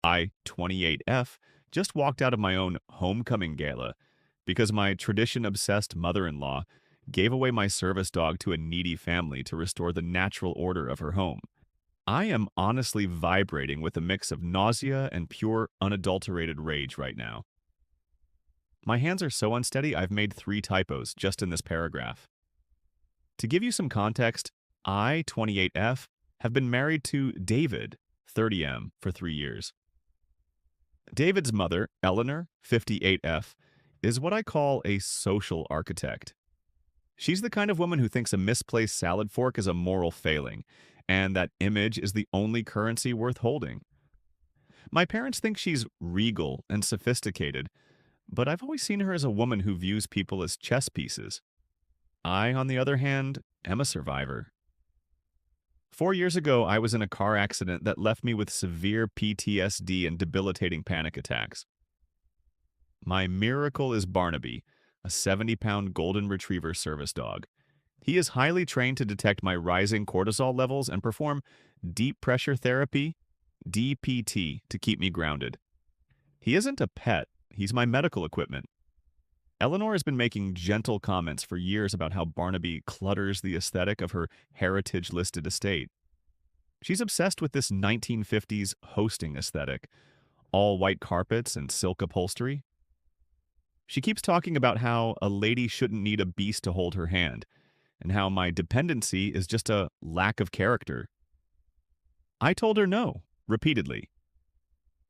I, 28F, just walked out of my own homecoming gala because my tradition-obsessed mother-in-law gave away my service dog to a needy family to restore the natural order of her home. I am honestly vibrating with a mix of nausea and pure, unadulterated rage right now. My hands are so unsteady, I've made 3 typos just in this paragraph. To give you some context, I, 28F, have been married to David, 30M, for 3 years. David's mother, Eleanor, 58F, is what I call a social architect. She's the kind of woman who thinks a misplaced salad fork is a moral failing, and that image is the only currency worth holding. My parents think she's regal and sophisticated, but I've always seen her as a woman who views people as chess pieces. I, on the other hand, am a survivor. 4 years ago, I was in a car accident that left me with severe PTSD and debilitating panic attacks. My miracle is Barnaby, a 70-pound golden retriever service dog. He is highly trained to detect my rising cortisol levels and perform deep pressure therapy, DPT, to keep me grounded. He isn't a pet, he's my medical equipment. Eleanor has been making gentle comments for years about how Barnaby clutters the aesthetic of her heritage-listed estate. She's obsessed with this 1950s hosting aesthetic, all white carpets and silk upholstery. She keeps talking about how a lady shouldn't need a beast to hold her hand, and how my dependency is just a lack of character. I told her no, repeatedly.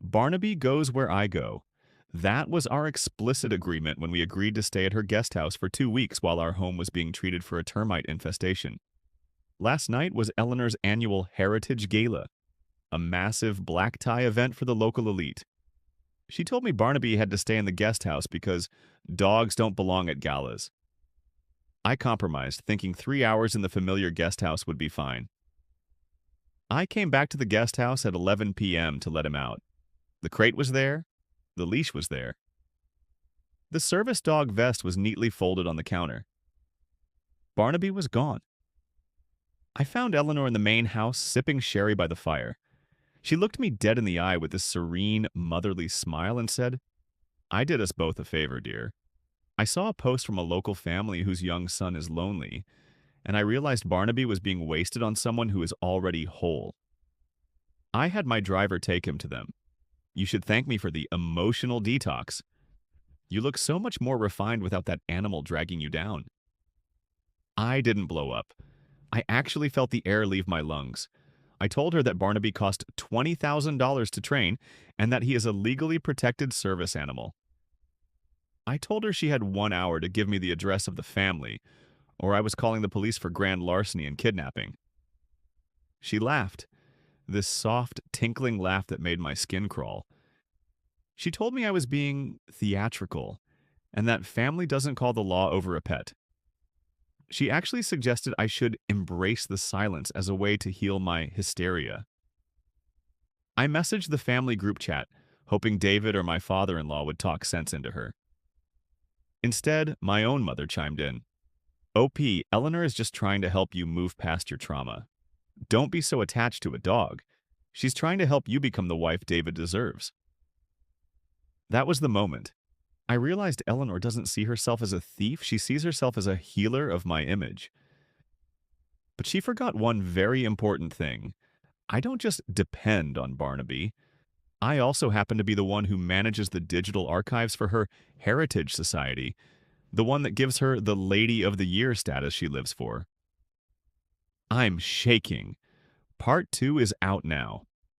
Barnaby goes where I go. That was our explicit agreement when we agreed to stay at her guest house for 2 weeks while our home was being treated for a termite infestation. Last night was Eleanor's annual Heritage Gala, a massive black tie event for the local elite. She told me Barnaby had to stay in the guest house because dogs don't belong at galas. I compromised, thinking 3 hours in the familiar guest house would be fine. I came back to the guest house at 11 p.m. to let him out. The crate was there. The leash was there. The service dog vest was neatly folded on the counter. Barnaby was gone. I found Eleanor in the main house sipping sherry by the fire. She looked me dead in the eye with a serene, motherly smile and said, "I did us both a favor, dear. I saw a post from a local family whose young son is lonely, and I realized Barnaby was being wasted on someone who is already whole. I had my driver take him to them. You should thank me for the emotional detox. You look so much more refined without that animal dragging you down." I didn't blow up. I actually felt the air leave my lungs. I told her that Barnaby cost $20,000 to train and that he is a legally protected service animal. I told her she had 1 hour to give me the address of the family, or I was calling the police for grand larceny and kidnapping. She laughed, this soft, tinkling laugh that made my skin crawl. She told me I was being theatrical, and that family doesn't call the law over a pet. She actually suggested I should embrace the silence as a way to heal my hysteria. I messaged the family group chat, hoping David or my father-in-law would talk sense into her. Instead, my own mother chimed in. "OP, Eleanor is just trying to help you move past your trauma. Don't be so attached to a dog. She's trying to help you become the wife David deserves." That was the moment. I realized Eleanor doesn't see herself as a thief, she sees herself as a healer of my image. But she forgot one very important thing. I don't just depend on Barnaby. I also happen to be the one who manages the digital archives for her Heritage Society, the one that gives her the Lady of the Year status she lives for. I'm shaking. Part 2 is out now.